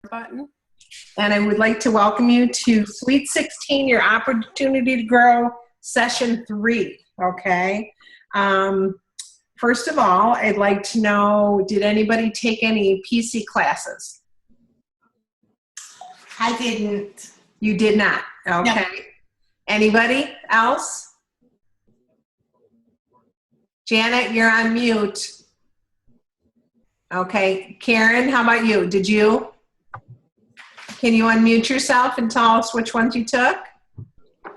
button. And I would like to welcome you to Sweet 16, your opportunity to grow, session 3, okay? First of all, I'd like to know, did anybody take any PC classes? I didn't. You did not, okay. No. Anybody else? Janet, you're on mute. Okay, Karen, how about you? Did you? Can you unmute yourself and tell us which ones you took?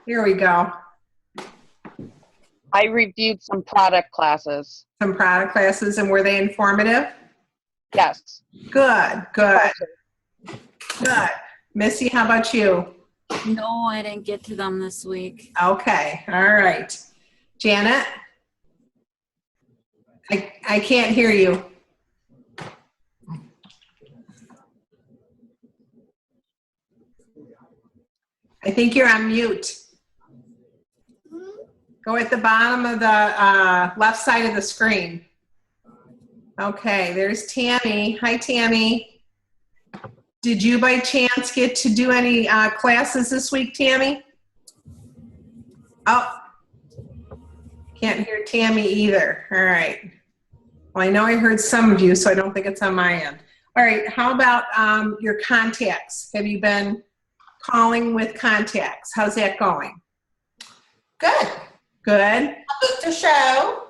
Here we go. I reviewed some product classes. Some product classes, and were they informative? Yes. Good, good, good. Missy, how about you? No, I didn't get to them this week. Okay, all right. Janet? I can't hear you. I think you're on mute. Go at the bottom of the left side of the screen. Okay, there's Tammy. Hi, Tammy. Did you by chance get to do any classes this week, Tammy? Oh, can't hear Tammy either. All right. Well, I know I heard some of you, so I don't think it's on my end. All right, how about your contacts? Have you been calling with contacts? How's that going? Good. Good. I booked a show.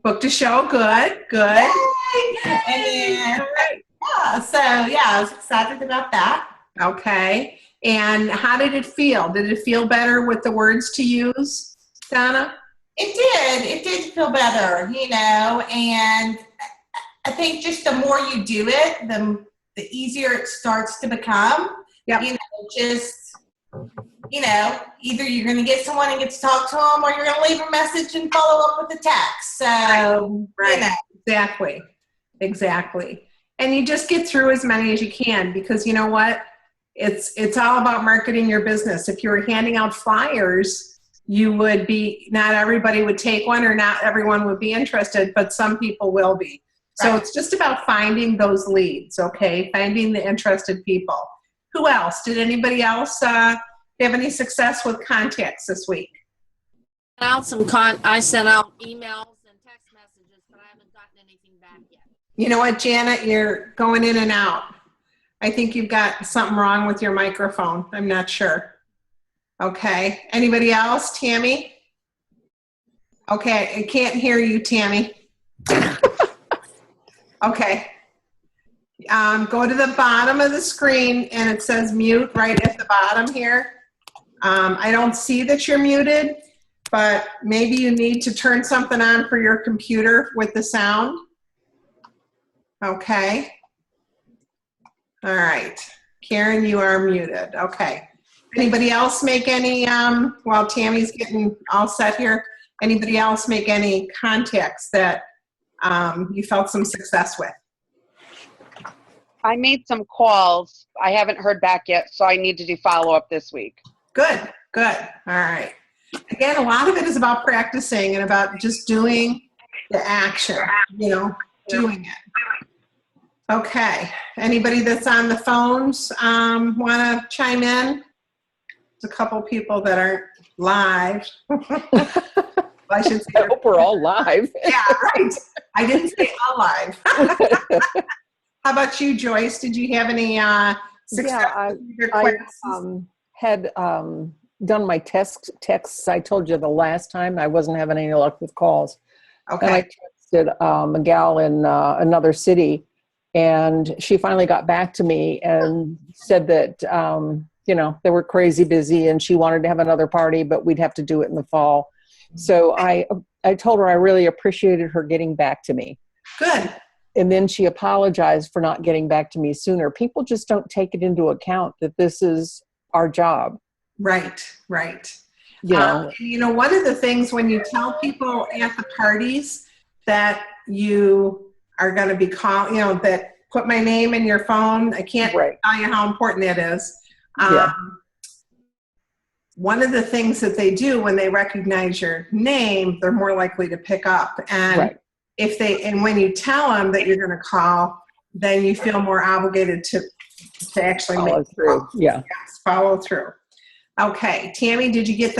Booked a show. Good. Good. Yay! And then, I was excited about that. Okay. And how did it feel? Did it feel better with the words to use, Donna? It did. It did feel better, and I think just the more you do it, the easier it starts to become. Yep. Either you're going to get someone and get to talk to them, or you're going to leave a message and follow up with a text. So, right. Exactly. And you just get through as many as you can, because you know what? It's all about marketing your business. If you were handing out flyers, not everybody would take one, or not everyone would be interested, but some people will be. So Right. It's just about finding those leads, okay? Finding the interested people. Who else? Did anybody else have any success with contacts this week? I sent out emails and text messages, but I haven't gotten anything back yet. You know what, Janet? You're going in and out. I think you've got something wrong with your microphone. I'm not sure. Okay. Anybody else? Tammy? Okay. I can't hear you, Tammy. Okay. Go to the bottom of the screen, and it says mute right at the bottom here. I don't see that you're muted, but maybe you need to turn something on for your computer with the sound. Okay. All right. Karen, you are muted. Okay. Anybody else make any, while Tammy's getting all set here, anybody else make any contacts that you felt some success with? I made some calls. I haven't heard back yet, so I need to do follow-up this week. Good, good. All right. Again, a lot of it is about practicing and about just doing the action, doing it. Okay. Anybody that's on the phones want to chime in? There's a couple people that aren't live. I should say. I hope we're all live. Yeah, right. I didn't say alive. How about you, Joyce? Did you have any success with your classes? Had done my texts. I told you the last time I wasn't having any luck with calls. Okay. And I texted a gal in another city, and she finally got back to me and said that, they were crazy busy and she wanted to have another party, but we'd have to do it in the fall. So I told her I really appreciated her getting back to me. Good. And then she apologized for not getting back to me sooner. People just don't take it into account that this is our job. Right, right. One of the things when you tell people at the parties that you are going to be calling, that put my name in your phone, I can't tell you how important that is. One of the things that they do when they recognize your name, they're more likely to pick up. And when you tell them that you're going to call, then you feel more obligated to to actually make Follow through. Yeah. yes, follow through. Okay, Tammy, did you get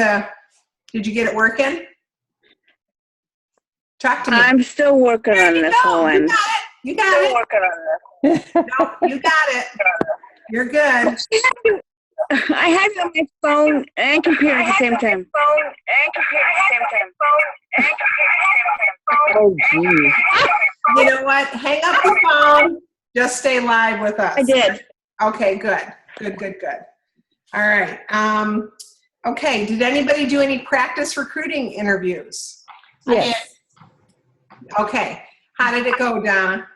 it working? Talk to me. I'm still working on this No, one. you got it. working on No, you got it. You're good. this. I have it on my phone and computer at the same time. Oh, geez. You know what? Hang up the phone. Just stay live with us. I did. Okay, good. Good. All right. Okay, did anybody do any practice recruiting interviews? Yes. Okay. How did it go, Donna?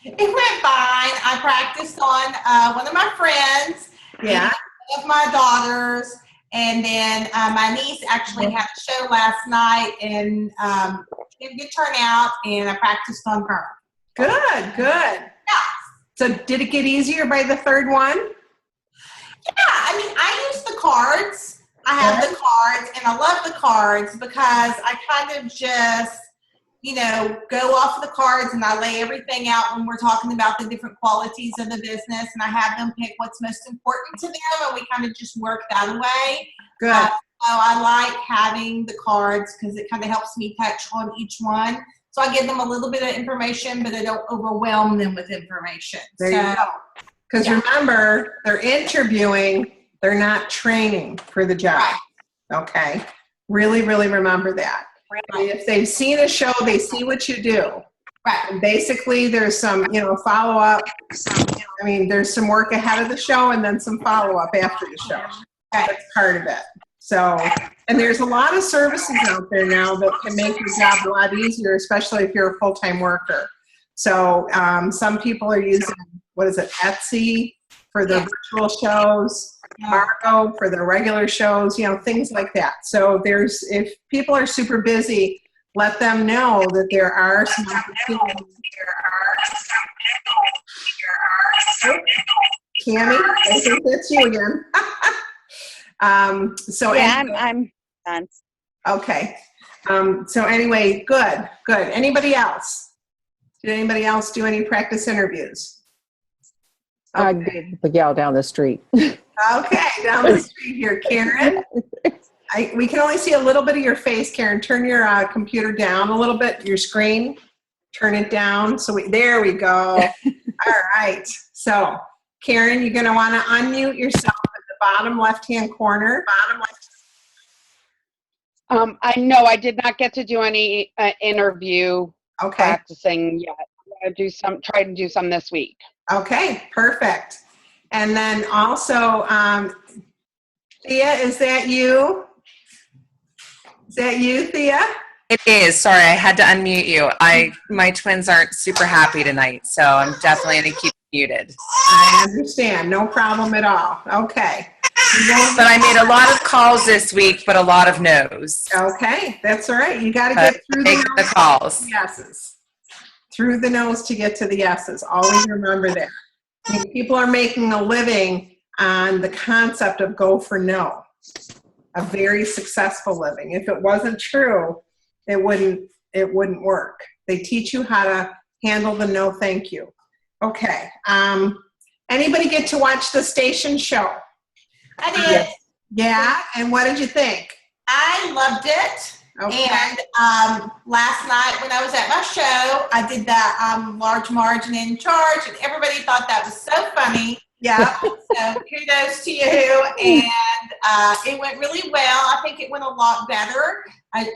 It went fine. I practiced on one of my friends, Yeah. one of my daughters, and then my niece actually had a show last night and did a good turnout, and I practiced on her. Good. Yeah. So did it get easier by the third one? Yeah, I mean, I use the cards. I have the cards, and I love the cards because I kind of just, go off the cards and I lay everything out when we're talking about the different qualities of the business, and I have them pick what's most important to them, and we kind of just work that away. Good. So I like having the cards because it kind of helps me touch on each one. So I give them a little bit of information, but I don't overwhelm them with information. There you go. Because remember, they're interviewing, they're not training for the job. Right. Okay. Really remember that. If they've seen a show, they see what you do. Right. And basically, there's some, follow-up. I mean, there's some work ahead of the show and then some follow-up after the show. That's part of it. So, and there's a lot of services out there now that can make your job a lot easier, especially if you're a full-time worker. So, some people are using, Etsy for their virtual shows, Margo for their regular shows, things like that. So if people are super busy, let them know that there are some opportunities. Tammy, I think that's you again. I'm done. Okay. So anyway, good. Anybody else? Did anybody else do any practice interviews? I did the gal down the street. Okay, down the street here. Karen? We can only see a little bit of your face, Karen. Turn your computer down a little bit, your screen. Turn it down. There we go. All right. So, Karen, you're going to want to unmute yourself at the bottom left-hand corner. I know I did not get to do any interview Okay. practicing yet. I'm gonna try to do some this week. Okay, perfect. And then also, Thea, is that you? Is that you, Thea? It is. Sorry, I had to unmute you. My twins aren't super happy tonight, so I'm definitely going to keep muted. I understand. No problem at all. Okay. But I made a lot of calls this week, but a lot of no's. Okay, that's all right. You got to get through Make the calls. yeses. Through the nose to get to the yeses. Always remember that. And people are making a living on the concept of go for no. A very successful living. If it wasn't true, it wouldn't work. They teach you how to handle the no thank you. Okay. Anybody get to watch the station show? I did. Yeah, and what did you think? I loved it. Okay. And last night when I was at my show, I did that large margin in charge, and everybody thought that was so funny. Yeah. So kudos to you. And it went really well. I think it went a lot better.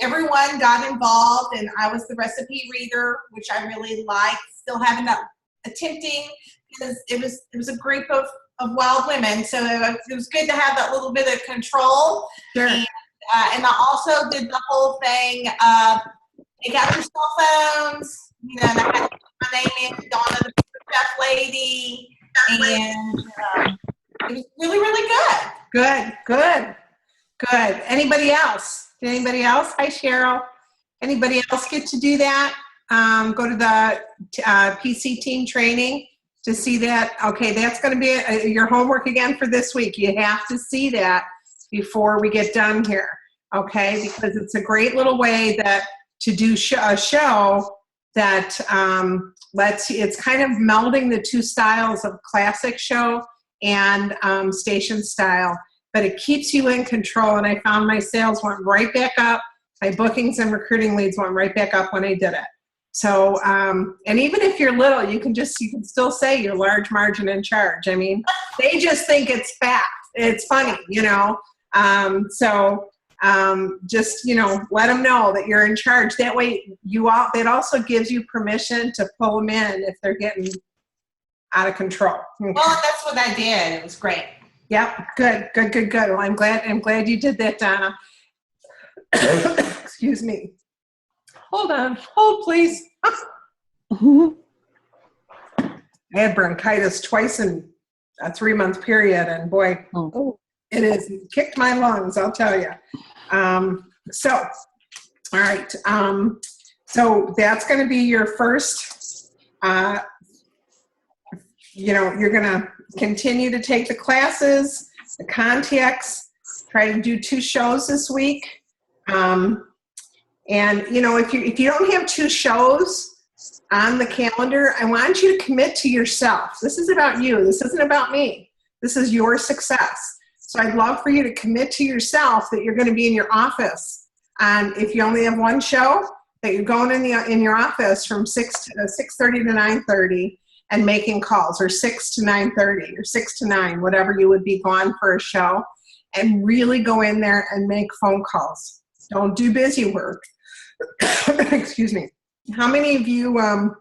Everyone got involved, and I was the recipe reader, which I really liked. Still having that attempting, because it was a group of wild women, so it was good to have that little bit of control. Sure. And I also did the whole thing, take out your cell phones, and I had to put my name in, Donna the Chef Lady, and it was really, really good. Good. Anybody else? Did anybody else? Hi, Cheryl. Anybody else get to do that? Go to the PC team training to see that. Okay, that's going to be your homework again for this week. You have to see that before we get done here, okay? Because it's a great little way to do a show that it's kind of melding the two styles of classic show and station style, but it keeps you in control. And I found my sales went right back up. My bookings and recruiting leads went right back up when I did it. So, and even if you're little, you can still say you're large margin in charge. I mean, they just think it's fat. It's funny, you know? Just, you know, let them know that you're in charge. That way it also gives you permission to pull them in if they're getting out of control. Okay. Well, that's what I did. It was great. Yep. Good. Well, I'm glad you did that, Donna. Excuse me. Hold on. Hold, please. I had bronchitis twice in a 3-month period, and boy, it has kicked my lungs, I'll tell you. All right. So that's going to be your first, you're going to continue to take the classes, the contacts, try to do 2 shows this week. And, you know, if you don't have 2 shows on the calendar, I want you to commit to yourself. This is about you. This isn't about me. This is your success. So I'd love for you to commit to yourself that you're going to be in your office. And if you only have 1 show, that you're going in your office from 6:30 to 9:30 and making calls, or 6 to 9:30 or 6 to 9, whatever you would be gone for a show, and really go in there and make phone calls. Don't do busy work. Excuse me. How many of you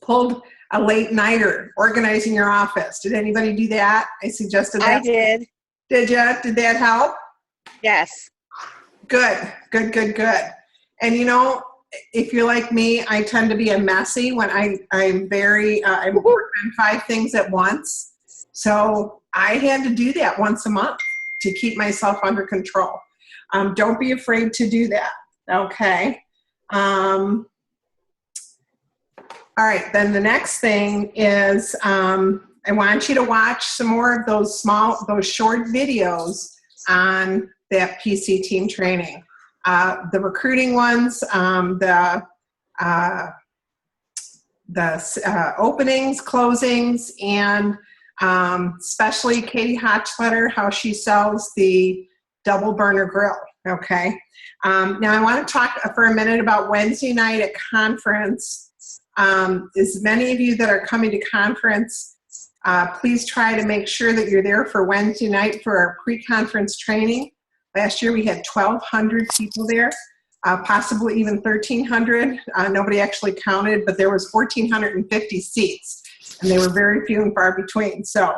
pulled a late nighter organizing your office? Did anybody do that? I suggested that. I did. Did you? Did that help? Yes. Good. And you know, if you're like me, I tend to be a messy when I'm working on 5 things at once. So I had to do that once a month to keep myself under control. Don't be afraid to do that. Okay. All right. Then the next thing is I want you to watch some more of those short videos on that PC team training. The recruiting ones, the openings, closings, and especially Katie Hotchletter, how she sells the double burner grill. Okay. Now I want to talk for a minute about Wednesday night at conference. As many of you that are coming to conference, please try to make sure that you're there for Wednesday night for our pre-conference training. Last year we had 1,200 people there, possibly even 1,300. Nobody actually counted, but there was 1,450 seats, and they were very few and far between. So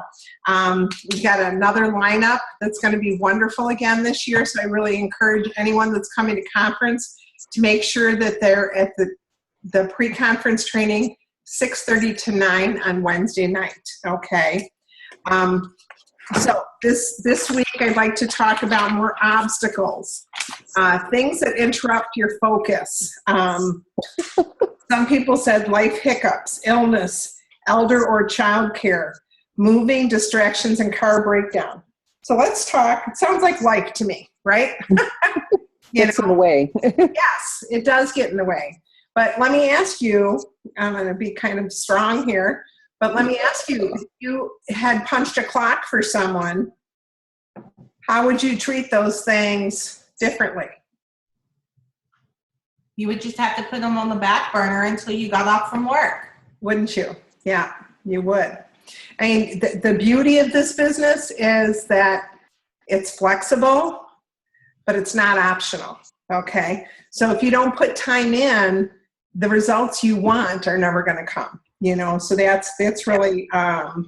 we've got another lineup that's going to be wonderful again this year. So I really encourage anyone that's coming to conference to make sure that they're at the pre-conference training 6:30 to 9 on Wednesday night. Okay. So this week I'd like to talk about more obstacles, things that interrupt your focus. Some people said life hiccups, illness, elder or child care, moving, distractions, and car breakdown. So let's talk. It sounds like life to me, right? Gets in the way. Yes, it does get in the way. But let me ask you, I'm going to be kind of strong here, but let me ask you, if you had punched a clock for someone, how would you treat those things differently? You would just have to put them on the back burner until you got off from work. Wouldn't you? Yeah, you would. I mean, the beauty of this business is that it's flexible, but it's not optional, okay? So if you don't put time in, the results you want are never going to come, you know? So that's really, and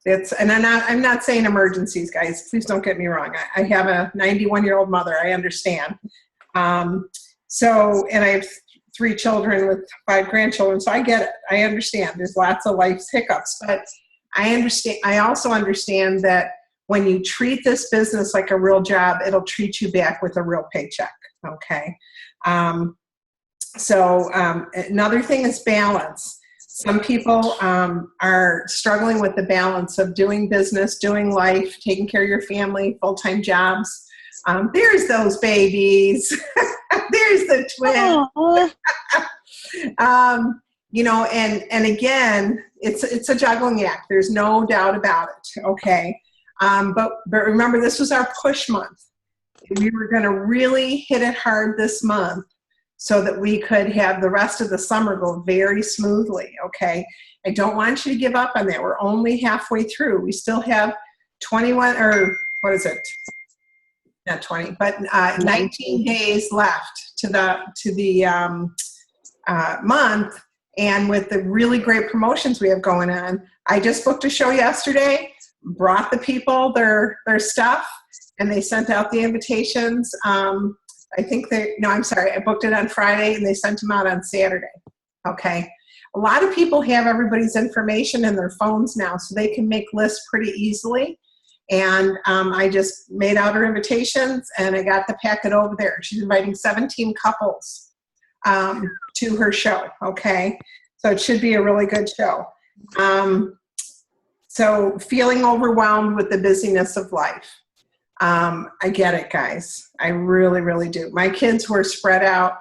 I'm not saying emergencies, guys. Please don't get me wrong. I have a 91-year-old mother. I understand. And I have 3 children with 5 grandchildren, so I get it. I understand. There's lots of life's hiccups, but I also understand that when you treat this business like a real job, it'll treat you back with a real paycheck, okay? Another thing is balance. Some people are struggling with the balance of doing business, doing life, taking care of your family, full-time jobs. There's those babies. There's the twins. You know, and again, it's a juggling act. There's no doubt about it. Okay. But remember, this was our push month. We were going to really hit it hard this month so that we could have the rest of the summer go very smoothly. Okay. I don't want you to give up on that. We're only halfway through. We still have 21, or what is it? Not 20, but 19 days left to the month. And with the really great promotions we have going on, I just booked a show yesterday, brought the people their stuff, and they sent out the invitations. I booked it on Friday and they sent them out on Saturday. Okay. A lot of people have everybody's information in their phones now, so they can make lists pretty easily. And I just made out her invitations and I got the packet over there. She's inviting 17 couples to her show. Okay. So it should be a really good show. So feeling overwhelmed with the busyness of life. I get it, guys. I really, really do. My kids were spread out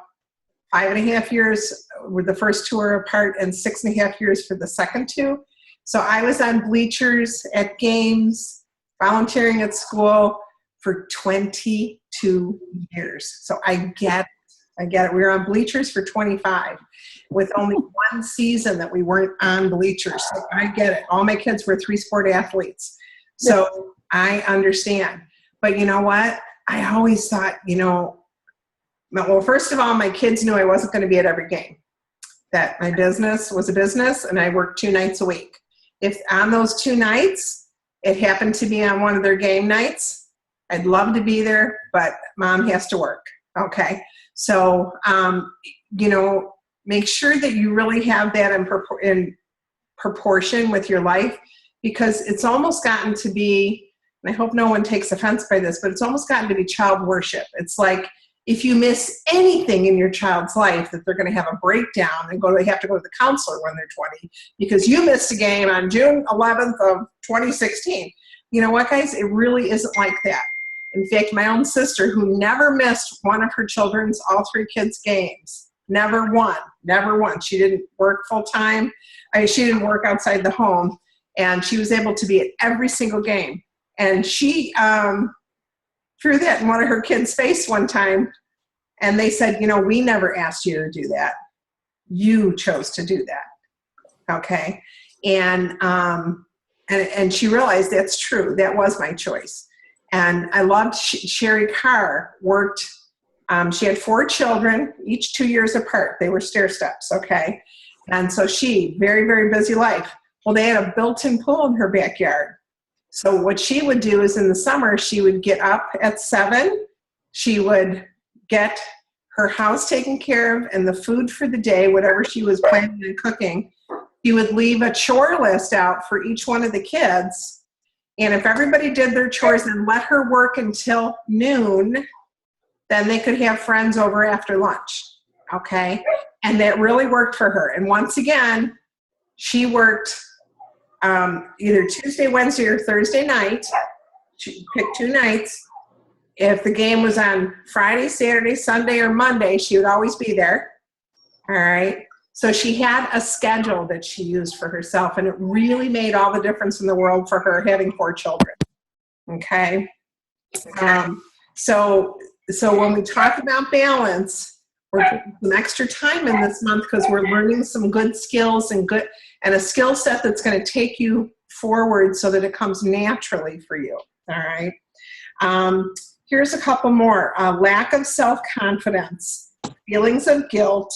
5.5 years with the first 2 are apart and 6.5 years for the second 2. So I was on bleachers at games, volunteering at school for 22 years. So I get it. We were on bleachers for 25 with only one season that we weren't on bleachers. So I get it. All my kids were 3-sport athletes. So I understand. But you know what? I always thought, well, first of all, my kids knew I wasn't going to be at every game. That my business was a business and I worked 2 nights a week. If on those 2 nights, it happened to be on one of their game nights, I'd love to be there, but mom has to work. Okay. So, make sure that you really have that in proportion with your life, because it's almost gotten to be, and I hope no one takes offense by this, but it's almost gotten to be child worship. It's like if you miss anything in your child's life, that they're going to have a breakdown and they have to go to the counselor when they're 20 because you missed a game on June 11th of 2016. You know what, guys? It really isn't like that. In fact, my own sister, who never missed one of her children's, all 3 kids' games, never won. She didn't work full time. She didn't work outside the home, and she was able to be at every single game. And she threw that in one of her kids' face one time, and they said, we never asked you to do that. You chose to do that. Okay. And she realized that's true. That was my choice. And I loved Sherry Carr worked, she had 4 children, each 2 years apart. They were stair steps, okay? And so she, very, very busy life. Well, they had a built-in pool in her backyard. So what she would do is in the summer, she would get up at 7. She would get her house taken care of and the food for the day, whatever she was planning on cooking. She would leave a chore list out for each one of the kids. And if everybody did their chores and let her work until noon, then they could have friends over after lunch, okay? And that really worked for her. And once again, she worked either Tuesday, Wednesday, or Thursday night. She picked 2 nights. If the game was on Friday, Saturday, Sunday, or Monday, she would always be there, all right? So she had a schedule that she used for herself, and it really made all the difference in the world for her having 4 children. Okay. So when we talk about balance, we're putting some extra time in this month because we're learning some good skills and a skill set that's going to take you forward so that it comes naturally for you. All right. Here's a couple more. Lack of self-confidence, feelings of guilt,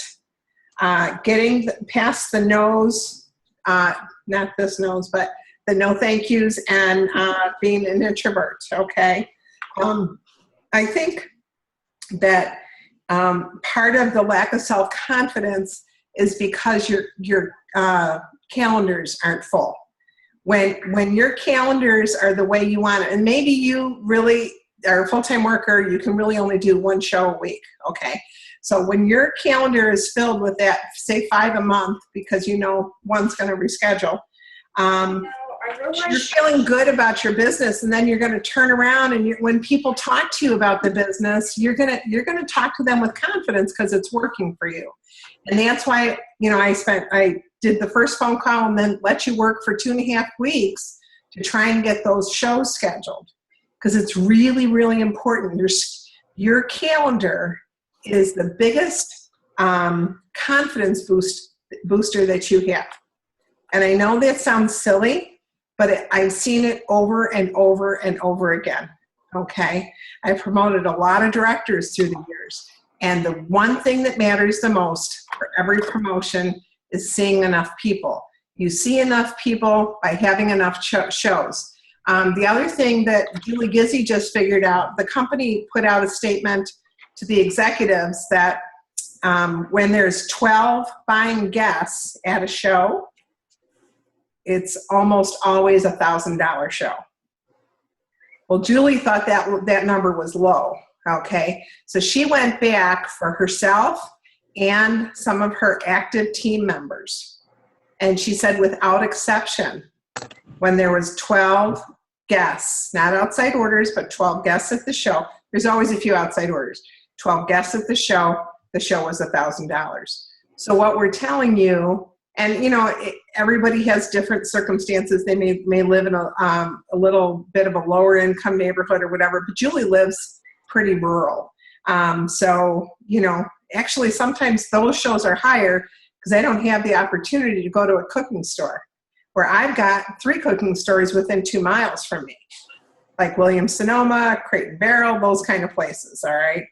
getting past the no's, not this no's, but the no thank yous, and being an introvert, okay? I think that part of the lack of self-confidence is because your calendars aren't full. When your calendars are the way you want it, and maybe you really are a full-time worker, you can really only do 1 show a week, okay? So when your calendar is filled with that, say 5 a month, because one's going to reschedule, you're feeling good about your business, and then you're going to turn around and when people talk to you about the business, you're going to talk to them with confidence because it's working for you. And that's why, I did the first phone call and then let you work for 2.5 weeks to try and get those shows scheduled. Because it's really, really important. Your calendar is the biggest confidence booster that you have. And I know that sounds silly, but I've seen it over and over and over again. Okay? I've promoted a lot of directors through the years. And the one thing that matters the most for every promotion is seeing enough people. You see enough people by having enough shows. The other thing that Julie Gizzi just figured out, the company put out a statement to the executives that when there's 12 buying guests at a show, it's almost always a $1,000 show. Well, Julie thought that number was low, okay? So she went back for herself and some of her active team members. And she said, without exception, when there was 12 guests, not outside orders, but 12 guests at the show, there's always a few outside orders, 12 guests at the show was $1,000. So what we're telling you, and everybody has different circumstances. They may live in a little bit of a lower income neighborhood or whatever, but Julie lives pretty rural. So, actually sometimes those shows are higher because I don't have the opportunity to go to a cooking store, where I've got 3 cooking stores within 2 miles from me, like Williams-Sonoma, Crate and Barrel, those kind of places, all right?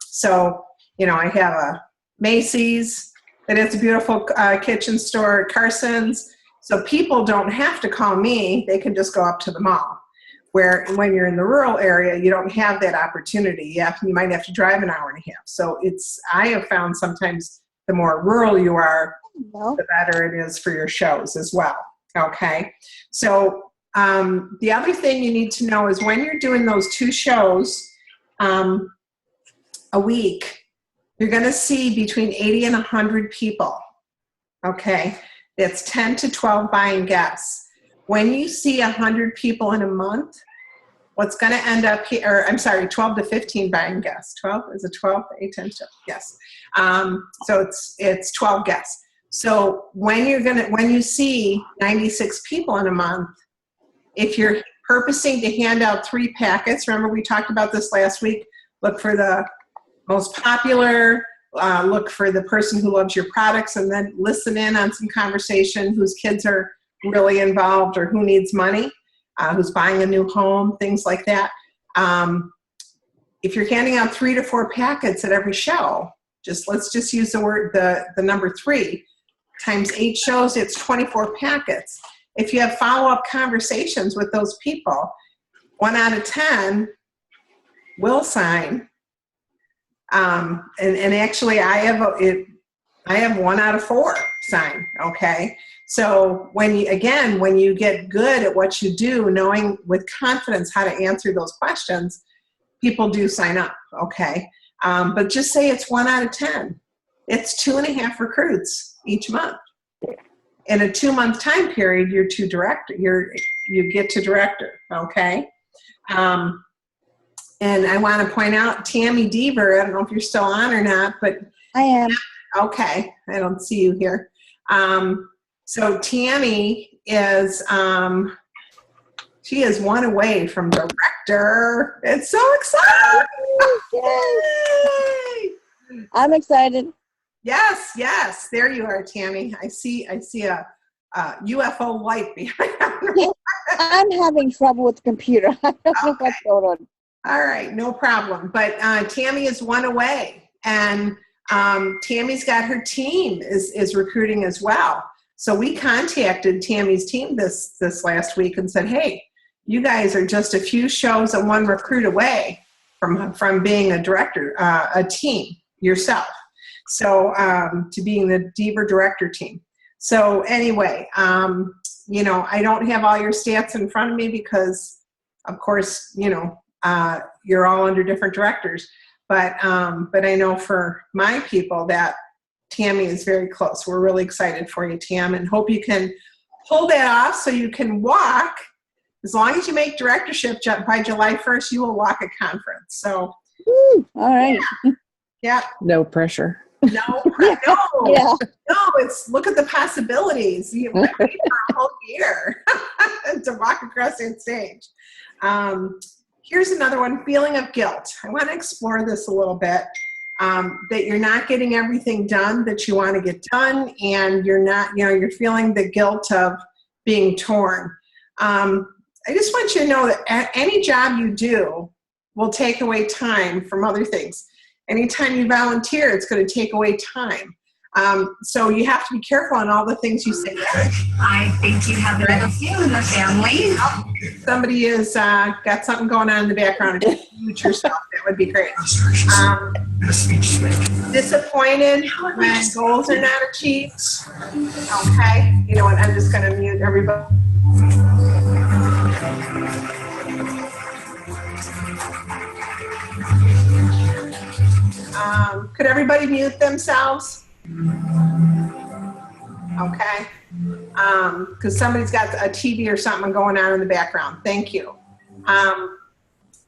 So, I have a Macy's, that is a beautiful kitchen store, Carson's. So people don't have to call me. They can just go up to the mall. Where when you're in the rural area, you don't have that opportunity. You might have to drive an hour and a half. So I have found sometimes the more rural you are, the better it is for your shows as well. Okay. So the other thing you need to know is when you're doing those 2 shows a week, you're going to see between 80 and 100 people, okay? That's 10 to 12 buying guests. When you see 100 people in a month, what's going to end up here, 12 to 15 buying guests. 12, is it 12? 8, 10, 12, yes. So it's 12 guests. So when you see 96 people in a month, if you're purposing to hand out 3 packets, remember we talked about this last week, look for the most popular, look for the person who loves your products, and then listen in on some conversation whose kids are really involved or who needs money, who's buying a new home, things like that. If you're handing out 3 to 4 packets at every show, let's just use the number 3 times 8 shows, it's 24 packets. If you have follow-up conversations with those people, 1 out of 10 will sign. And actually I have 1 out of 4 sign. Okay. So when you get good at what you do, knowing with confidence how to answer those questions, people do sign up. Okay. But just say it's 1 out of 10. It's 2.5 recruits each month. In a 2-month time period, you get to director. Okay. And I want to point out Tammy Deaver, I don't know if you're still on or not, but I am. Okay, I don't see you here. So Tammy is, she is 1 away from director. It's so exciting! Yay! I'm excited. Yes, there you are, Tammy. I see a UFO light behind. I'm having trouble with the computer. I don't know what's going on. All right, no problem. But Tammy is 1 away, and Tammy's got her team is recruiting as well. So we contacted Tammy's team this last week and said, hey, you guys are just a few shows and 1 recruit away from being a director, a team yourself. So to being the Deaver director team. So anyway, I don't have all your stats in front of me because, of course, you're all under different directors. But I know for my people that Tammy is very close. We're really excited for you, Tam, and hope you can pull that off so you can walk. As long as you make directorship by July 1st, you will walk a conference. So, All right. yeah. No pressure. No, no, Yeah. no, it's look at the possibilities. You wait for a whole year to walk across that stage. Here's another one, feeling of guilt. I want to explore this a little bit. That you're not getting everything done that you want to get done, and you're not, you're feeling the guilt of being torn. I just want you to know that any job you do will take away time from other things. Anytime you volunteer, it's going to take away time. So you have to be careful on all the things you say. I think you have it with you and the family. Somebody is got something going on in the background. If you mute yourself, that would be great. Disappointed when goals are not achieved. Okay, you know what? I'm just going to mute everybody. Could everybody mute themselves? Okay. Because somebody's got a TV or something going on in the background. Thank you.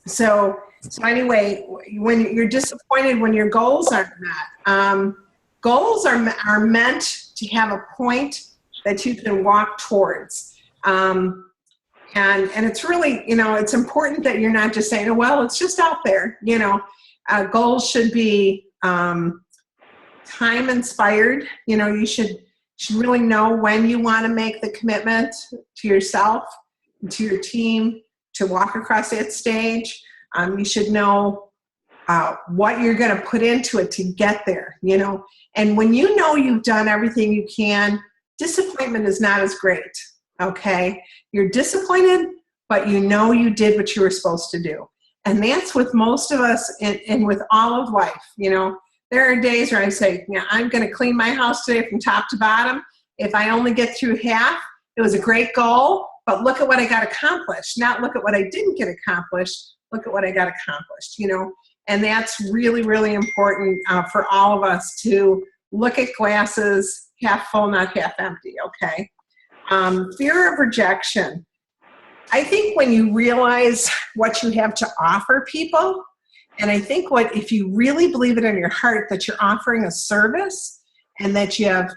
So anyway, when you're disappointed when your goals aren't met, goals are meant to have a point that you can walk towards. And it's really, it's important that you're not just saying, oh, well, it's just out there, goals should be time inspired. You should really know when you want to make the commitment to yourself, to your team, to walk across that stage. You should know what you're going to put into it to get there, And when you know you've done everything you can, disappointment is not as great, okay? You're disappointed, but you know you did what you were supposed to do. And that's with most of us and with all of life, There are days where I say, I'm going to clean my house today from top to bottom. If I only get through half, it was a great goal, but look at what I got accomplished. Not look at what I didn't get accomplished, look at what I got accomplished, And that's really, really important for all of us to look at glasses half full, not half empty, okay? Fear of rejection. I think when you realize what you have to offer people, and I think if you really believe it in your heart that you're offering a service and that you're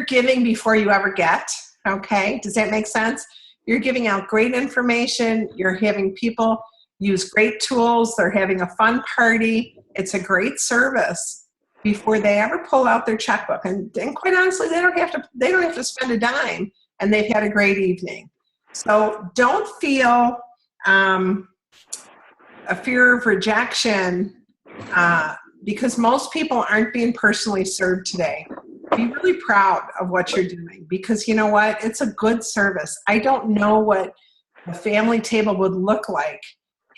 giving before you ever get, okay? Does that make sense? You're giving out great information. You're having people use great tools. They're having a fun party. It's a great service before they ever pull out their checkbook. And quite honestly, they don't have to spend a dime, and they've had a great evening. So don't feel a fear of rejection because most people aren't being personally served today. Be really proud of what you're doing because you know what? It's a good service. I don't know what a family table would look like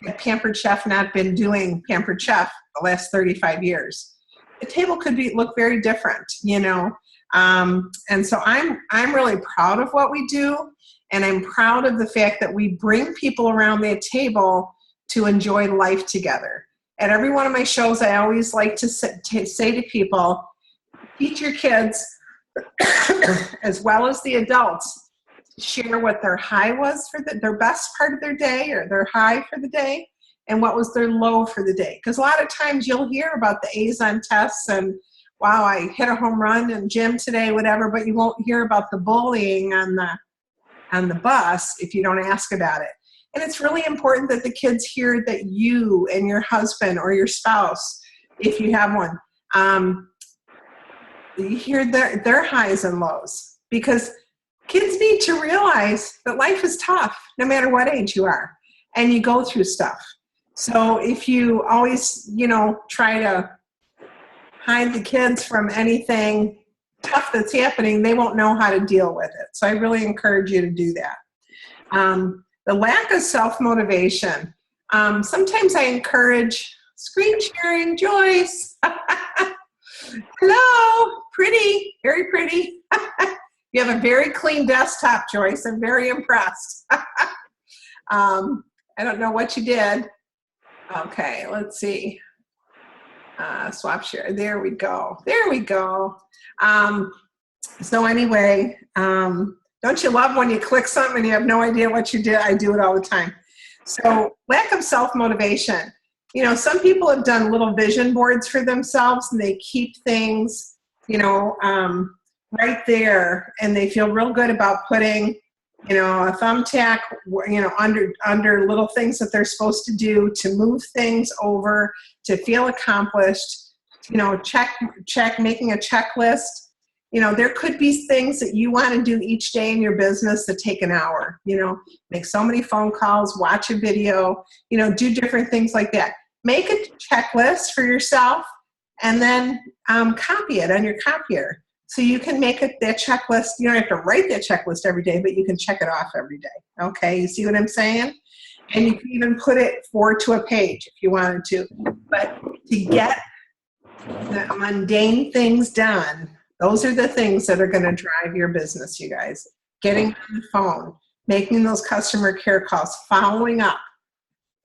had Pampered Chef not been doing Pampered Chef the last 35 years. The table could look very different, And so I'm really proud of what we do, and I'm proud of the fact that we bring people around that table to enjoy life together. At every one of my shows, I always like to say to people, teach your kids, as well as the adults, share what their high was for their best part of their day or their high for the day, and what was their low for the day. Because a lot of times you'll hear about the A's on tests and, wow, I hit a home run in gym today, whatever, but you won't hear about the bullying on the bus if you don't ask about it. And it's really important that the kids hear that you and your husband or your spouse, if you have one, you hear their highs and lows, because kids need to realize that life is tough no matter what age you are, and you go through stuff. So if you always, try to hide the kids from anything tough that's happening, they won't know how to deal with it. So I really encourage you to do that. The lack of self-motivation. Sometimes I encourage screen sharing. Joyce. Hello. Pretty. Very pretty. You have a very clean desktop, Joyce. I'm very impressed. I don't know what you did. Okay, let's see. Swap share. There we go. There we go. So anyway, don't you love when you click something and you have no idea what you did? I do it all the time. So lack of self-motivation. you know, some people have done little vision boards for themselves and they keep things, you know, right there, and they feel real good about putting, you know, a thumbtack, you know, under little things that they're supposed to do to move things over, to feel accomplished, you know, making a checklist. You know, there could be things that you want to do each day in your business that take an hour, you know, make so many phone calls, watch a video, you know, do different things like that. Make a checklist for yourself and then copy it on your copier. So you can make that checklist. You don't have to write that checklist every day, but you can check it off every day. Okay, you see what I'm saying? And you can even put it forward to a page if you wanted to. But to get the mundane things done, those are the things that are going to drive your business, you guys. Getting on the phone, making those customer care calls, following up.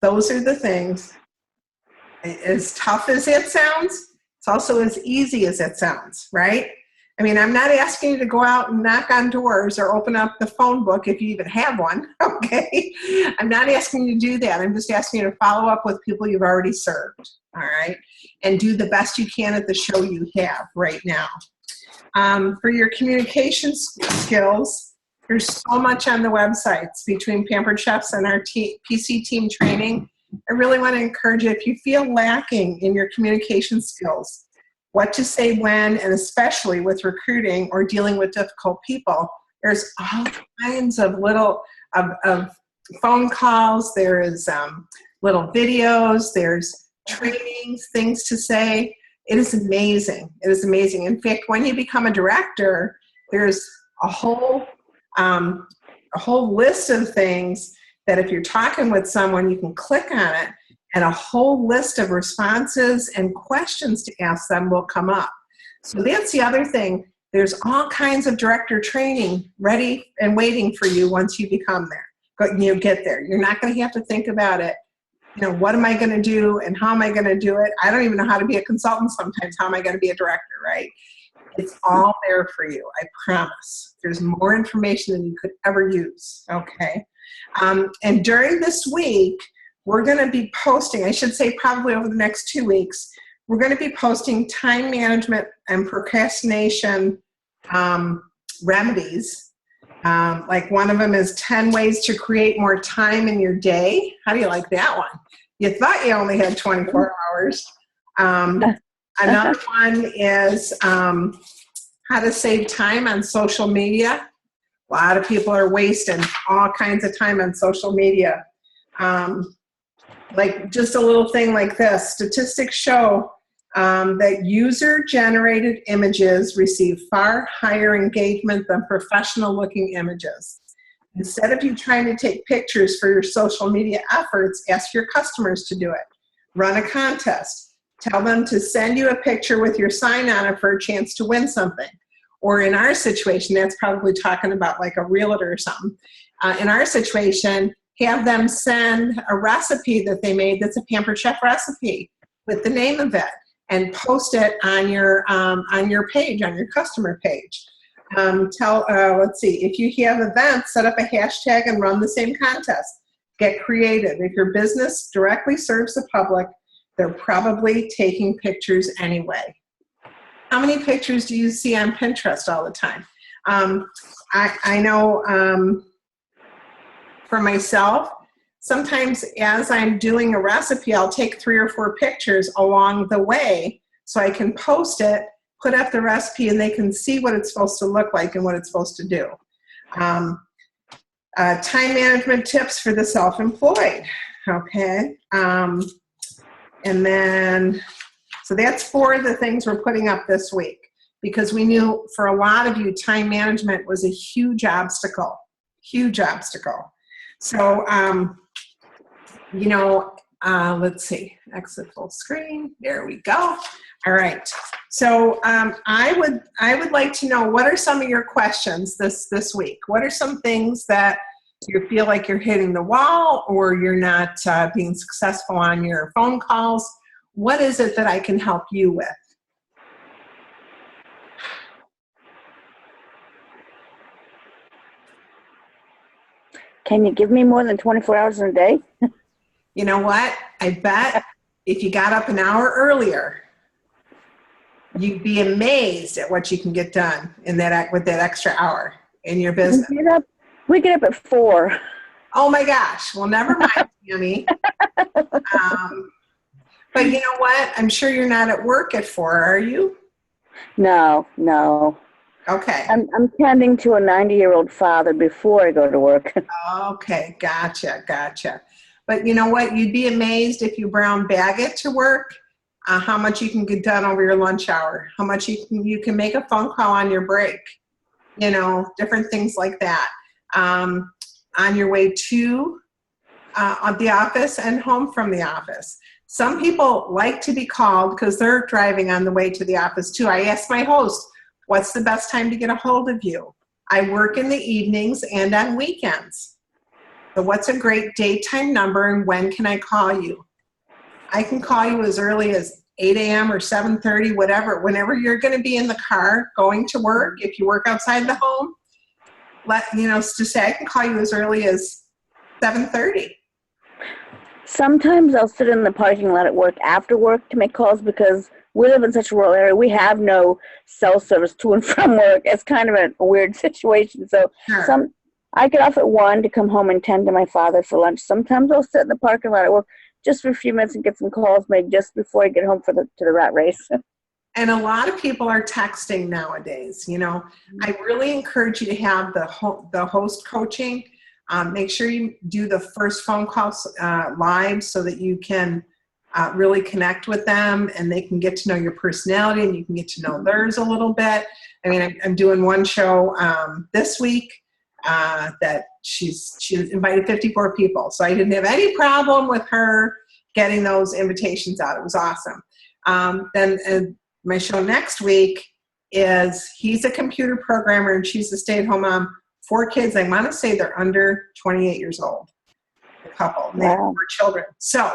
Those are the things. As tough as it sounds, it's also as easy as it sounds, right? I mean, I'm not asking you to go out and knock on doors or open up the phone book if you even have one, okay? I'm not asking you to do that. I'm just asking you to follow up with people you've already served, all right? And do the best you can at the show you have right now. For your communication skills, there's so much on the websites between Pampered Chefs and our PC team training. I really want to encourage you, if you feel lacking in your communication skills, what to say when, and especially with recruiting or dealing with difficult people, there's all kinds of little of phone calls, there is little videos, there's trainings, things to say. It is amazing. It is amazing. In fact, when you become a director, there's a whole list of things that if you're talking with someone, you can click on it, and a whole list of responses and questions to ask them will come up. So that's the other thing. There's all kinds of director training ready and waiting for you once you become there. You get there. You're not going to have to think about it. You know, what am I going to do and how am I going to do it? I don't even know how to be a consultant sometimes. How am I going to be a director, right? It's all there for you, I promise. There's more information than you could ever use, okay? And during this week, we're going to be posting, I should say probably over the next 2 weeks, we're going to be posting time management and procrastination remedies. Like one of them is 10 ways to create more time in your day. How do you like that one? You thought you only had 24 hours. Another one is how to save time on social media. A lot of people are wasting all kinds of time on social media. Like just a little thing like this. Statistics show that user-generated images receive far higher engagement than professional-looking images. Instead of you trying to take pictures for your social media efforts, ask your customers to do it. Run a contest. Tell them to send you a picture with your sign on it for a chance to win something. Or in our situation, that's probably talking about like a realtor or something. In our situation, have them send a recipe that they made that's a Pampered Chef recipe with the name of it, and post it on your page, on your customer page. Let's see, if you have events, set up a hashtag and run the same contest. Get creative. If your business directly serves the public, they're probably taking pictures anyway. How many pictures do you see on Pinterest all the time? I know for myself, sometimes as I'm doing a recipe, I'll take 3 or 4 pictures along the way so I can post it, put up the recipe, and they can see what it's supposed to look like and what it's supposed to do. Time management tips for the self-employed, okay? And then, so that's 4 of the things we're putting up this week, because we knew for a lot of you, time management was a huge obstacle, huge obstacle. So, you know, let's see, exit full screen, there we go. All right, so I would like to know, what are some of your questions this week? What are some things that you feel like you're hitting the wall, or you're not being successful on your phone calls? What is it that I can help you with? Can you give me more than 24 hours in a day? You know what? I bet if you got up an hour earlier, you'd be amazed at what you can get done in that with that extra hour in your business. We get up at 4. Oh my gosh. Well, never mind, Tammy. But you know what? I'm sure you're not at work at 4, are you? No. Okay. I'm tending to a 90-year-old father before I go to work. Okay. Gotcha. But you know what? You'd be amazed if you brown bag it to work, how much you can get done over your lunch hour, how much you can make a phone call on your break, different things like that. On your way to the office and home from the office. Some people like to be called because they're driving on the way to the office too. I asked my host, what's the best time to get a hold of you? I work in the evenings and on weekends. So what's a great daytime number and when can I call you? I can call you as early as 8 a.m. or 7:30, whatever, whenever you're going to be in the car going to work. If you work outside the home, to say I can call you as early as 7:30. Sometimes I'll sit in the parking lot at work after work to make calls because we live in such a rural area. We have no cell service to and from work. It's kind of a weird situation. So Sure. I get off at 1 to come home and tend to my father for lunch. Sometimes I'll sit in the parking lot at work just for a few minutes and get some calls made just before I get home to the rat race. And a lot of people are texting nowadays. I really encourage you to have the host coaching. Make sure you do the first phone calls live so that you can really connect with them and they can get to know your personality and you can get to know theirs a little bit. I mean, I'm doing one show this week that she invited 54 people. So I didn't have any problem with her getting those invitations out. It was awesome. Then my show next week is he's a computer programmer and she's a stay-at-home mom. 4 kids. I want to say they're under 28 years old. A couple. And they have 4 children. So,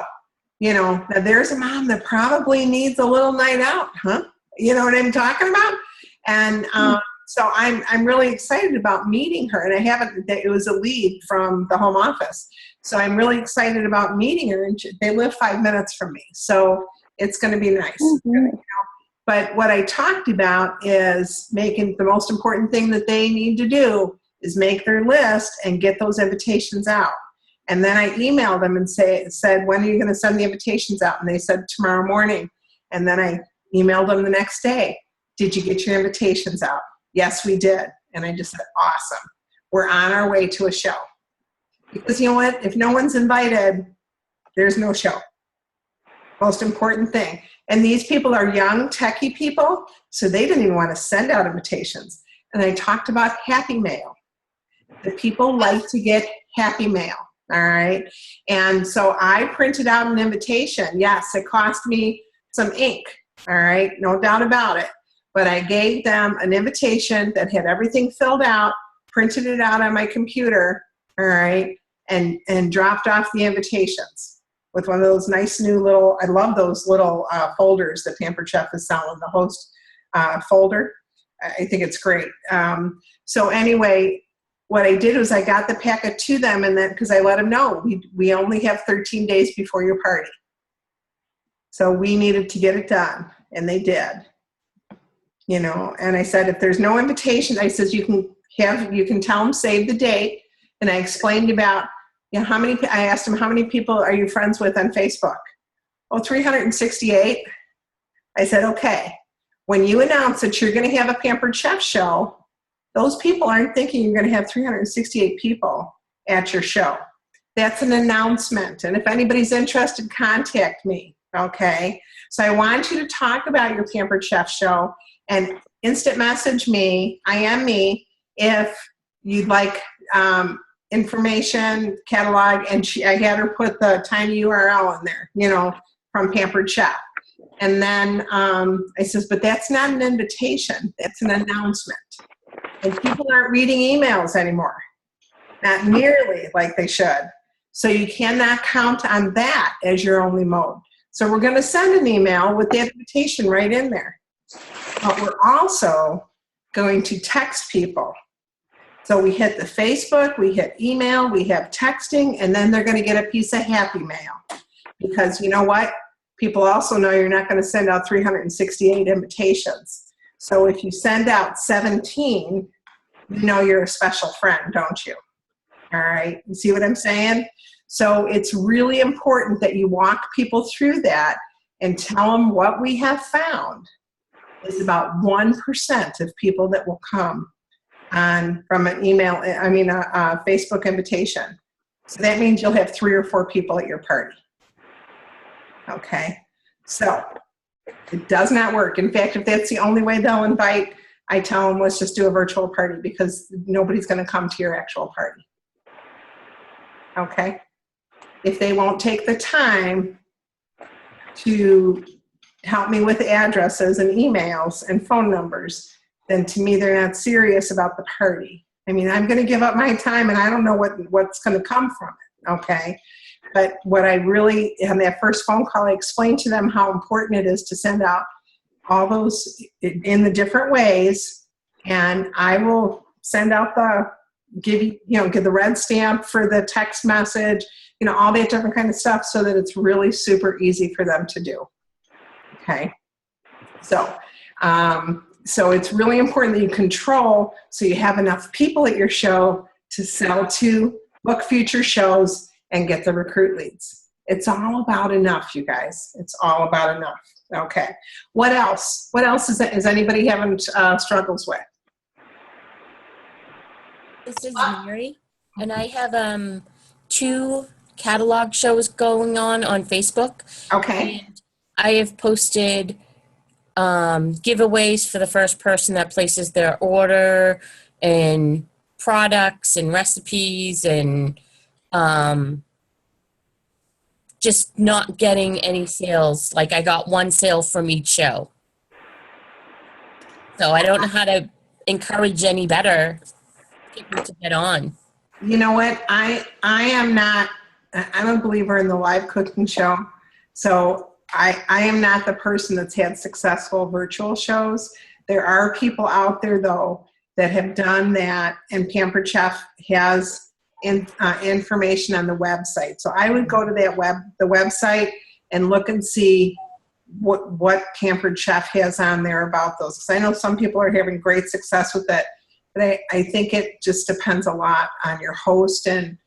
now there's a mom that probably needs a little night out, huh? You know what I'm talking about? And so I'm really excited about meeting her. And it was a lead from the home office. So I'm really excited about meeting her. And they live 5 minutes from me. So it's going to be nice. Mm-hmm. But what I talked about is making the most important thing that they need to do is make their list and get those invitations out. And then I emailed them and said, when are you going to send the invitations out? And they said, tomorrow morning. And then I emailed them the next day. Did you get your invitations out? Yes, we did. And I just said, awesome. We're on our way to a show. Because you know what? If no one's invited, there's no show. Most important thing. And these people are young, techie people, so they didn't even want to send out invitations. And I talked about Happy Mail. The people like to get Happy Mail, all right? And so I printed out an invitation. Yes, it cost me some ink, all right? No doubt about it. But I gave them an invitation that had everything filled out, printed it out on my computer, all right, and dropped off the invitations with one of those nice new little, I love those little folders that Pampered Chef is selling, the host folder. I think it's great. So anyway, what I did was I got the packet to them, and then because I let them know we only have 13 days before your party. So we needed to get it done, and they did. And I said, if there's no invitation, I says, you can tell them, save the date. And I explained about, I asked them, how many people are you friends with on Facebook? Oh, 368. I said, okay, when you announce that you're going to have a Pampered Chef show, those people aren't thinking you're going to have 368 people at your show. That's an announcement. And if anybody's interested, contact me, okay? So I want you to talk about your Pampered Chef show and instant message me, IM me, if you'd like information, catalog, and I had her put the tiny URL in there, from Pampered Chef. And then I says, but that's not an invitation, that's an announcement. And people aren't reading emails anymore, not nearly like they should. So you cannot count on that as your only mode. So we're going to send an email with the invitation right in there. But we're also going to text people. So we hit the Facebook, we hit email, we have texting, and then they're going to get a piece of Happy Mail. Because you know what? people also know you're not going to send out 368 invitations. So if you send out 17, you know you're a special friend, don't you? All right. You see what I'm saying? So it's really important that you walk people through that and tell them what we have found is about 1% of people that will come from an email, a Facebook invitation. So that means you'll have 3 or 4 people at your party. Okay. So it does not work. In fact, if that's the only way they'll invite, I tell them, let's just do a virtual party because nobody's going to come to your actual party. Okay. If they won't take the time to help me with addresses and emails and phone numbers, then to me, they're not serious about the party. I mean, I'm going to give up my time and I don't know what's going to come from it. Okay. But what I really, on that first phone call, I explained to them how important it is to send out all those in the different ways. And I will send out give the red stamp for the text message, all that different kind of stuff so that it's really super easy for them to do. Okay. So it's really important that you control so you have enough people at your show to sell to, book future shows, and get the recruit leads. It's all about enough, you guys. It's all about enough. Okay. What else? What else is anybody having struggles with? This is Mary, and I have 2 catalog shows going on Facebook. Okay. And I have posted giveaways for the first person that places their order, and products and recipes, and just not getting any sales. Like I got 1 sale from each show. So I don't know how to encourage any better people to get on. You know what? I'm a believer in the live cooking show. So I am not the person that's had successful virtual shows. There are people out there though that have done that, and Pampered Chef has information on the website. So I would go to the website and look and see what Pampered Chef has on there about those. Because I know some people are having great success with it, but I think it just depends a lot on your host and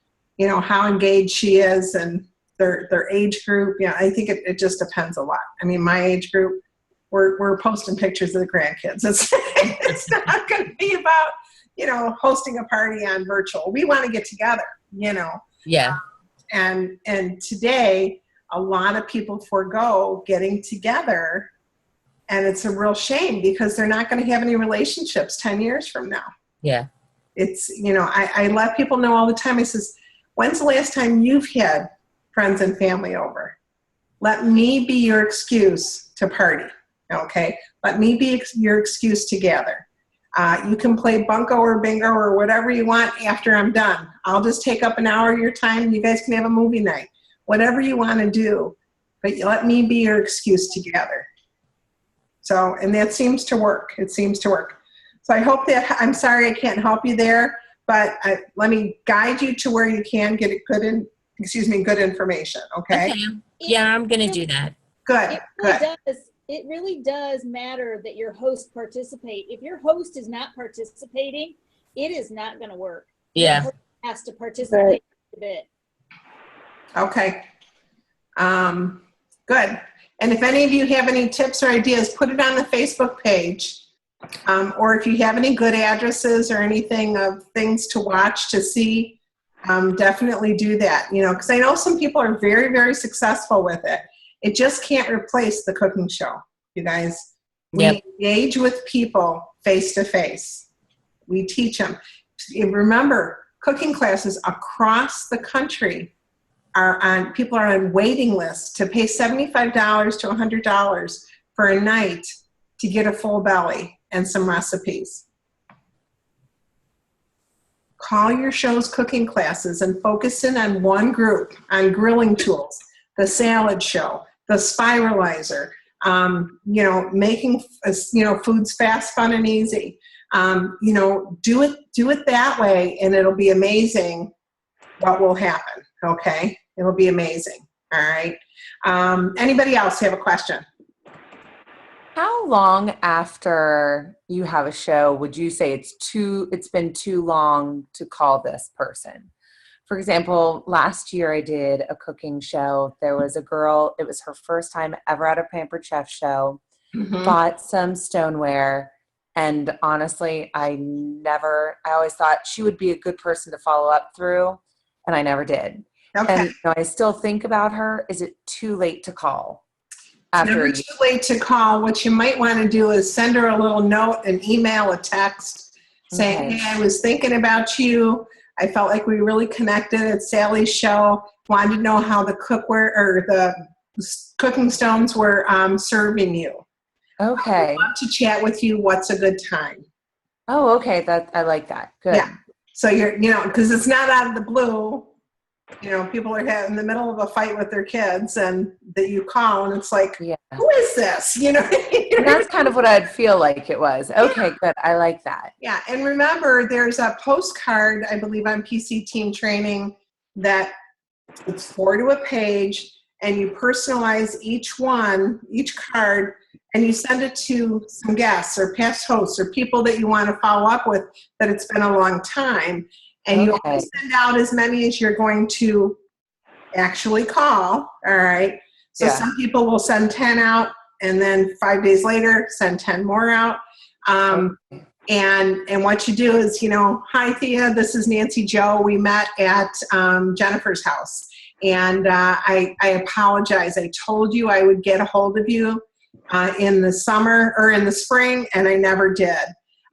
how engaged she is and their age group. I think it just depends a lot. I mean, my age group, we're posting pictures of the grandkids. It's not going to be about hosting a party on virtual. We want to get together, Yeah. And today, a lot of people forego getting together, and it's a real shame because they're not going to have any relationships 10 years from now. Yeah. It's, I let people know all the time. I says, when's the last time you've had friends and family over? Let me be your excuse to party, okay? Let me be your excuse to gather. You can play bunco or bingo or whatever you want after I'm done. I'll just take up an hour of your time. You guys can have a movie night. Whatever you want to do. But let me be your excuse to gather. So, and that seems to work. It seems to work. So I hope that, I'm sorry I can't help you there, but let me guide you to where you can get good information, okay? Yeah, I'm going to do that. Good, good. It really does matter that your host participate. If your host is not participating, it is not going to work. Yeah. The host has to participate a bit. Okay. Good. And if any of you have any tips or ideas, put it on the Facebook page. Or if you have any good addresses or anything of things to watch to see, definitely do that. Because I know some people are very, very successful with it. It just can't replace the cooking show, you guys. We engage with people face to face. We teach them. Remember, cooking classes across the country people are on waiting lists to pay $75 to $100 for a night to get a full belly and some recipes. Call your show's cooking classes and focus in on one group on grilling tools, the salad show, the spiralizer, making, foods fast, fun, and easy. Do it that way, and it'll be amazing what will happen, okay? It'll be amazing. All right. Anybody else have a question? How long after you have a show would you say it's been too long to call this person? For example, last year I did a cooking show. There was a girl, it was her first time ever at a Pampered Chef show, bought some stoneware, and honestly, I always thought she would be a good person to follow up through, and I never did. Okay. And I still think about her. Is it too late to call? Never too late to call. What you might want to do is send her a little note, an email, a text saying, hey, I was thinking about you. I felt like we really connected at Sally's show. Wanted to know how the cookware or the cooking stones were serving you. Okay. I'd love to chat with you. What's a good time? Oh, okay. I like that. Good. Yeah. So because it's not out of the blue. People are in the middle of a fight with their kids, and that you call, and it's like, who is this? And that's kind of what I'd feel like it was. Okay, good. I like that. Yeah, and remember, there's a postcard, I believe, on PC Team Training that it's 4 to a page, and you personalize each card, and you send it to some guests or past hosts or people that you want to follow up with that it's been a long time. And you only send out as many as you're going to actually call, all right? So some people will send 10 out, and then 5 days later, send 10 more out. And what you do is, hi, Thea, this is Nancy Joe. We met at Jennifer's house. And I apologize. I told you I would get a hold of you in the summer or in the spring, and I never did.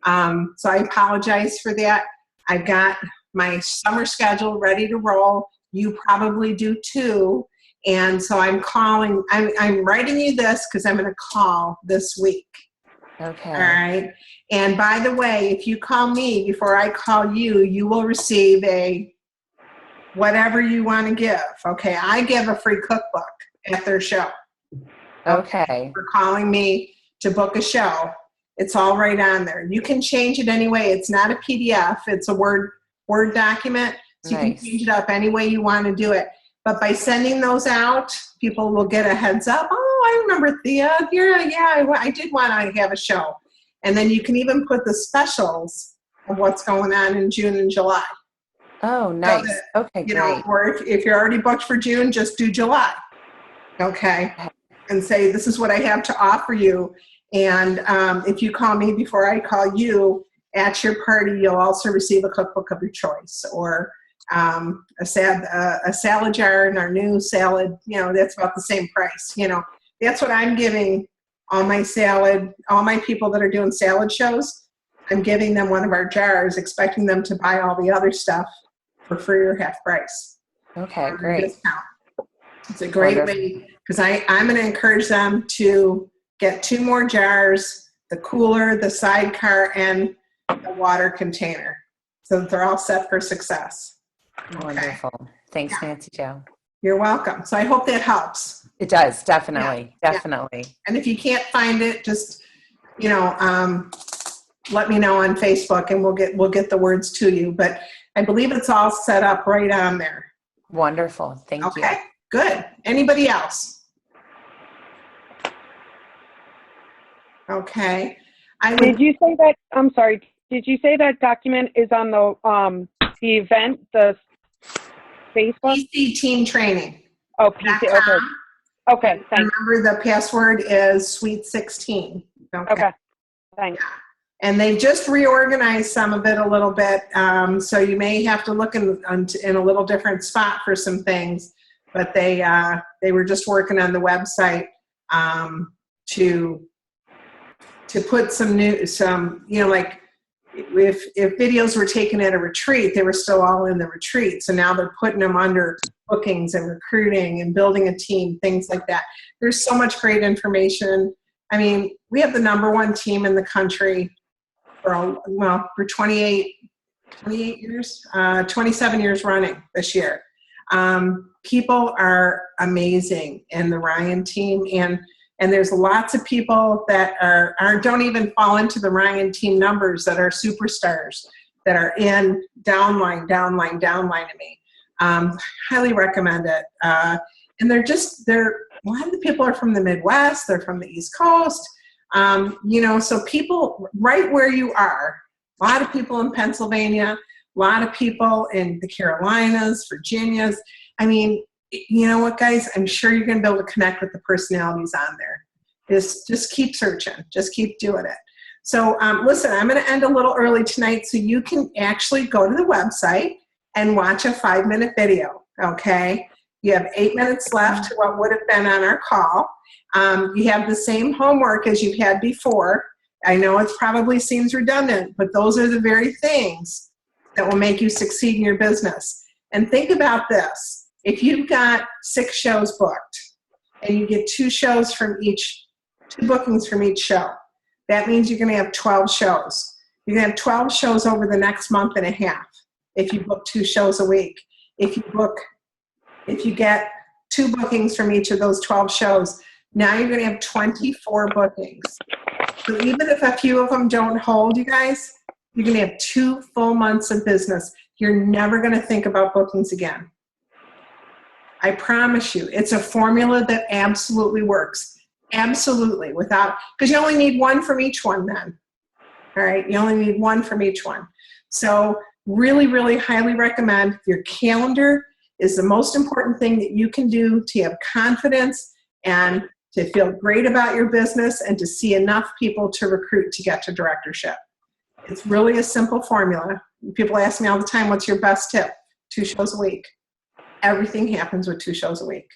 So I apologize for that. I've got my summer schedule ready to roll. You probably do too. And so I'm writing you this because I'm going to call this week. Okay. All right. And by the way, if you call me before I call you, you will receive a whatever you want to give. Okay. I give a free cookbook at their show. Okay. For calling me to book a show. It's all right on there. You can change it anyway. It's not a PDF. It's a Word document. So you can change it up any way you want to do it. But by sending those out, people will get a heads up. Oh, I remember Thea. I did want to have a show. And then you can even put the specials of what's going on in June and July. Oh, nice. So that, great. Or if you're already booked for June, just do July. Okay. And say, this is what I have to offer you. And if you call me before I call you at your party, you'll also receive a cookbook of your choice, or a salad jar and our new salad. That's about the same price. That's what I'm giving all my people that are doing salad shows. I'm giving them one of our jars, expecting them to buy all the other stuff for free or half price. Okay, great. Discount. It's a great way, because I'm going to encourage them to get 2 more jars, the cooler, the sidecar, and the water container, so that they're all set for success. Wonderful. Thanks, Nancy Joe. You're welcome. So I hope that helps. It does, definitely. Yeah. Definitely. And if you can't find it, just, let me know on Facebook, and we'll get the words to you. But I believe it's all set up right on there. Wonderful. Thank you. Okay, good. Anybody else? Okay. Did you say that? I'm sorry. Did you say that document is on the event, the Facebook? PC Team Training. Oh, PC. Okay. Okay. Thanks. Remember, the password is Sweet 16. Okay. Thanks. And they've just reorganized some of it a little bit, so you may have to look in a little different spot for some things. But they were just working on the website to put like if videos were taken at a retreat, they were still all in the retreat. So now they're putting them under bookings and recruiting and building a team, things like that. There's so much great information. I mean, we have the #1 team in the country for 28 years, 27 years running this year. People are amazing in the Ryan team, and there's lots of people that don't even fall into the Ryan team numbers that are superstars that are in downline to me. Highly recommend it. And a lot of the people are from the Midwest, they're from the East Coast, so people right where you are, a lot of people in Pennsylvania, a lot of people in the Carolinas, Virginias. I mean, you know what, guys? I'm sure you're going to be able to connect with the personalities on there. Just keep searching. Just keep doing it. So listen, I'm going to end a little early tonight so you can actually go to the website and watch a 5-minute video, okay? You have 8 minutes left to what would have been on our call. You have the same homework as you've had before. I know it probably seems redundant, but those are the very things that will make you succeed in your business. And think about this. If you've got 6 shows booked and you get 2 bookings from each show, that means you're going to have 12 shows. You're going to have 12 shows over the next month and a half if you book 2 shows a week. If you get 2 bookings from each of those 12 shows, now you're going to have 24 bookings. So even if a few of them don't hold, you guys, you're going to have 2 full months of business. You're never going to think about bookings again. I promise you, it's a formula that absolutely works. Absolutely, because you only need 1 from each one then. All right, you only need 1 from each one. So really, really highly recommend. Your calendar is the most important thing that you can do to have confidence and to feel great about your business and to see enough people to recruit to get to directorship. It's really a simple formula. People ask me all the time, what's your best tip? 2 shows a week. Everything happens with 2 shows a week.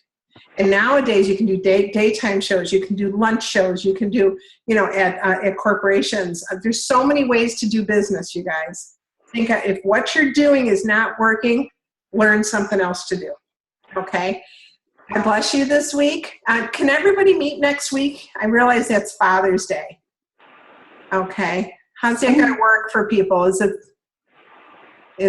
And nowadays you can do daytime shows, you can do lunch shows, you can do, at corporations. There's so many ways to do business, you guys. Think if what you're doing is not working, learn something else to do. Okay? God bless you this week. Can everybody meet next week? I realize that's Father's Day. Okay. How's that going to work for people? Is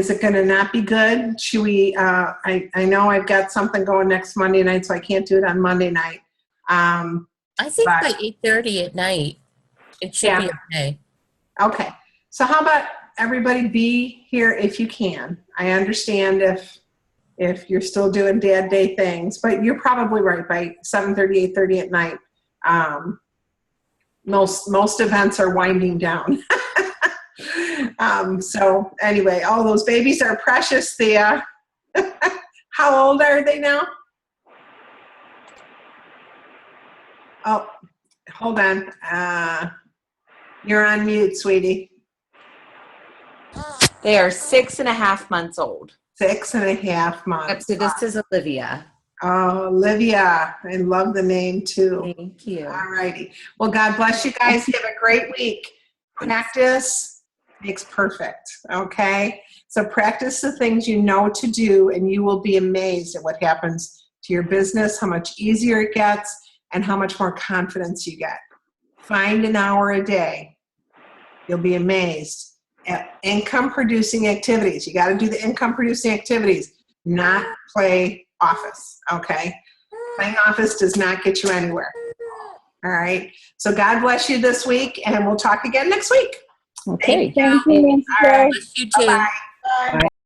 it going to not be good? Should we, I know I've got something going next Monday night, so I can't do it on Monday night. I think by 8:30 at night, it should be okay. Okay. So how about everybody be here if you can? I understand if you're still doing dad day things, but you're probably right, by 7:30, 8:30 at night. Most events are winding down. So anyway, all those babies are precious, Thea. How old are they now? Oh, hold on. You're on mute, sweetie. They are 6.5 months old. 6.5 months. So this is Olivia. Oh, Olivia. I love the name too. Thank you. All righty. Well, God bless you guys. Have a great week. Practice makes perfect. Okay? So practice the things you know to do, and you will be amazed at what happens to your business, how much easier it gets, and how much more confidence you get. Find an hour a day. You'll be amazed at income-producing activities. You got to do the income-producing activities, not play office, okay? Playing office does not get you anywhere. All right? So God bless you this week, and we'll talk again next week. Okay. Thank you, Nancy. All right. You too. Bye-bye. Bye.